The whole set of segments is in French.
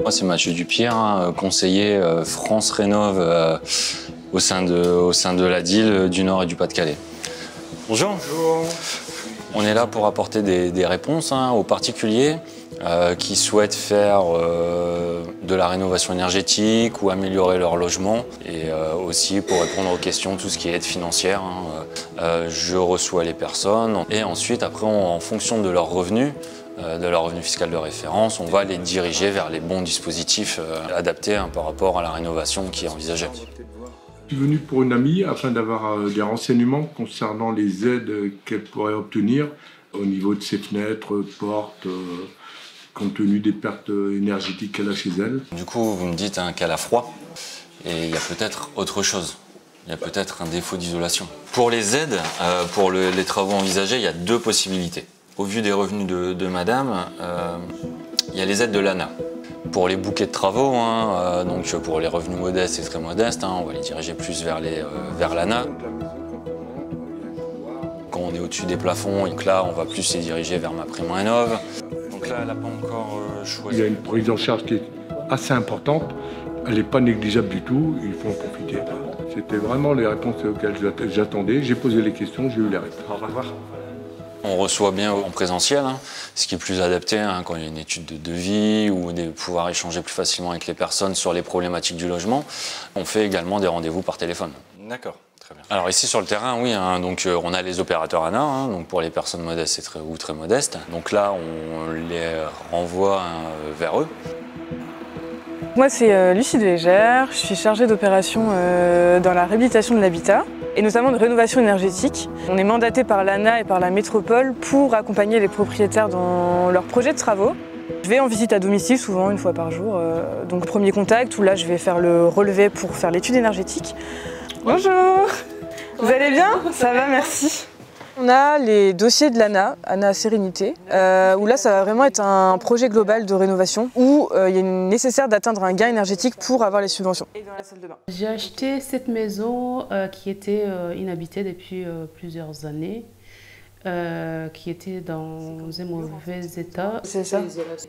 Moi, c'est Mathieu Dupierre, hein, conseiller France Rénov au sein de la DIL du Nord et du Pas-de-Calais. Bonjour. Bonjour. On est là pour apporter des réponses aux particuliers qui souhaitent faire de la rénovation énergétique ou améliorer leur logement, et aussi pour répondre aux questions, tout ce qui est aide financière. Je reçois les personnes et ensuite, après, en fonction de leur revenu fiscal de référence, on va les diriger vers les bons dispositifs adaptés par rapport à la rénovation qui est envisagée. Je suis venu pour une amie afin d'avoir des renseignements concernant les aides qu'elle pourrait obtenir au niveau de ses fenêtres, portes, compte tenu des pertes énergétiques qu'elle a chez elle. Du coup, vous me dites qu'elle a froid, et il y a peut-être autre chose. Il y a peut-être un défaut d'isolation. Pour les aides, pour les travaux envisagés, il y a deux possibilités. Au vu des revenus de madame, il y a les aides de l'ANA. Pour les bouquets de travaux, donc pour les revenus modestes et très modestes, on va les diriger plus vers l'ANA. Quand on est au-dessus des plafonds, donc là, on va plus les diriger vers MaPrimeRénov'. Donc là, elle n'a pas encore choisi. Il y a une prise en charge qui est assez importante. Elle n'est pas négligeable du tout, il faut en profiter. C'était vraiment les réponses auxquelles j'attendais. J'ai posé les questions, j'ai eu les réponses. Au revoir. On reçoit bien en présentiel, ce qui est plus adapté quand il y a une étude de devis ou de pouvoir échanger plus facilement avec les personnes sur les problématiques du logement. On fait également des rendez-vous par téléphone. D'accord, très bien. Alors ici sur le terrain, oui, donc on a les opérateurs ANA, donc pour les personnes modestes ou très modestes. Donc là, on les renvoie vers eux. Moi, c'est Lucie Delégère, je suis chargée d'opération dans la réhabilitation de l'habitat et notamment de rénovation énergétique. On est mandaté par l'ANA et par la métropole pour accompagner les propriétaires dans leurs projets de travaux. Je vais en visite à domicile, souvent une fois par jour. Donc premier contact, où là je vais faire le relevé pour faire l'étude énergétique. Bonjour. Vous allez bien? Ça va, merci. On a les dossiers de l'ANA, ANA Sérénité, où là ça va vraiment être un projet global de rénovation où il est nécessaire d'atteindre un gain énergétique pour avoir les subventions. Et dans la salle de bain. J'ai acheté cette maison qui était inhabitée depuis plusieurs années, qui était dans un mauvais état. C'est ça.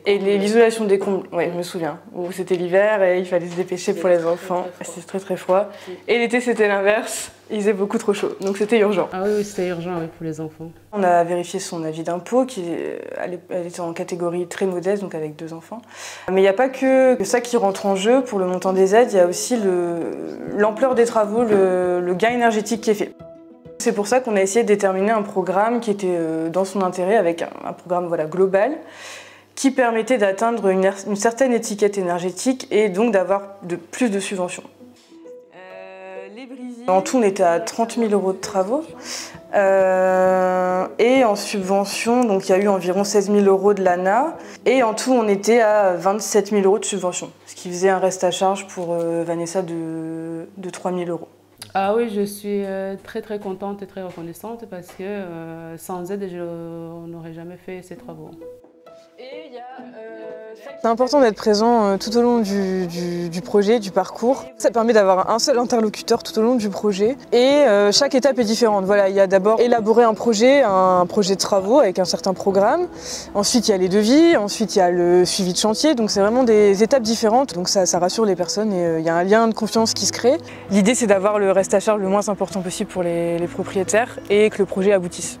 Et l'isolation des combles, oui, je me souviens, où c'était l'hiver et il fallait se dépêcher pour les enfants, c'était très très froid. Et l'été c'était l'inverse. Il faisait beaucoup trop chaud, donc c'était urgent. Ah oui, c'était urgent pour les enfants. On a vérifié son avis d'impôt, elle était en catégorie très modeste, donc avec 2 enfants. Mais il n'y a pas que ça qui rentre en jeu pour le montant des aides, il y a aussi l'ampleur des travaux, le gain énergétique qui est fait. C'est pour ça qu'on a essayé de déterminer un programme qui était dans son intérêt, avec un programme global, qui permettait d'atteindre une certaine étiquette énergétique et donc d'avoir plus de subventions. En tout, on était à 30 000 € de travaux. Et en subvention, donc il y a eu environ 16 000 € de l'ANA. Et en tout, on était à 27 000 € de subvention. Ce qui faisait un reste à charge pour Vanessa de 3 000 €. Ah oui, je suis très très contente et très reconnaissante parce que sans aide, on n'aurait jamais fait ces travaux. C'est important d'être présent tout au long du projet, du parcours. Ça permet d'avoir un seul interlocuteur tout au long du projet et chaque étape est différente. Voilà, il y a d'abord élaborer un projet de travaux avec un certain programme. Ensuite, il y a les devis, ensuite il y a le suivi de chantier. Donc c'est vraiment des étapes différentes. Donc ça rassure les personnes et il y a un lien de confiance qui se crée. L'idée, c'est d'avoir le reste à charge le moins important possible pour les propriétaires et que le projet aboutisse.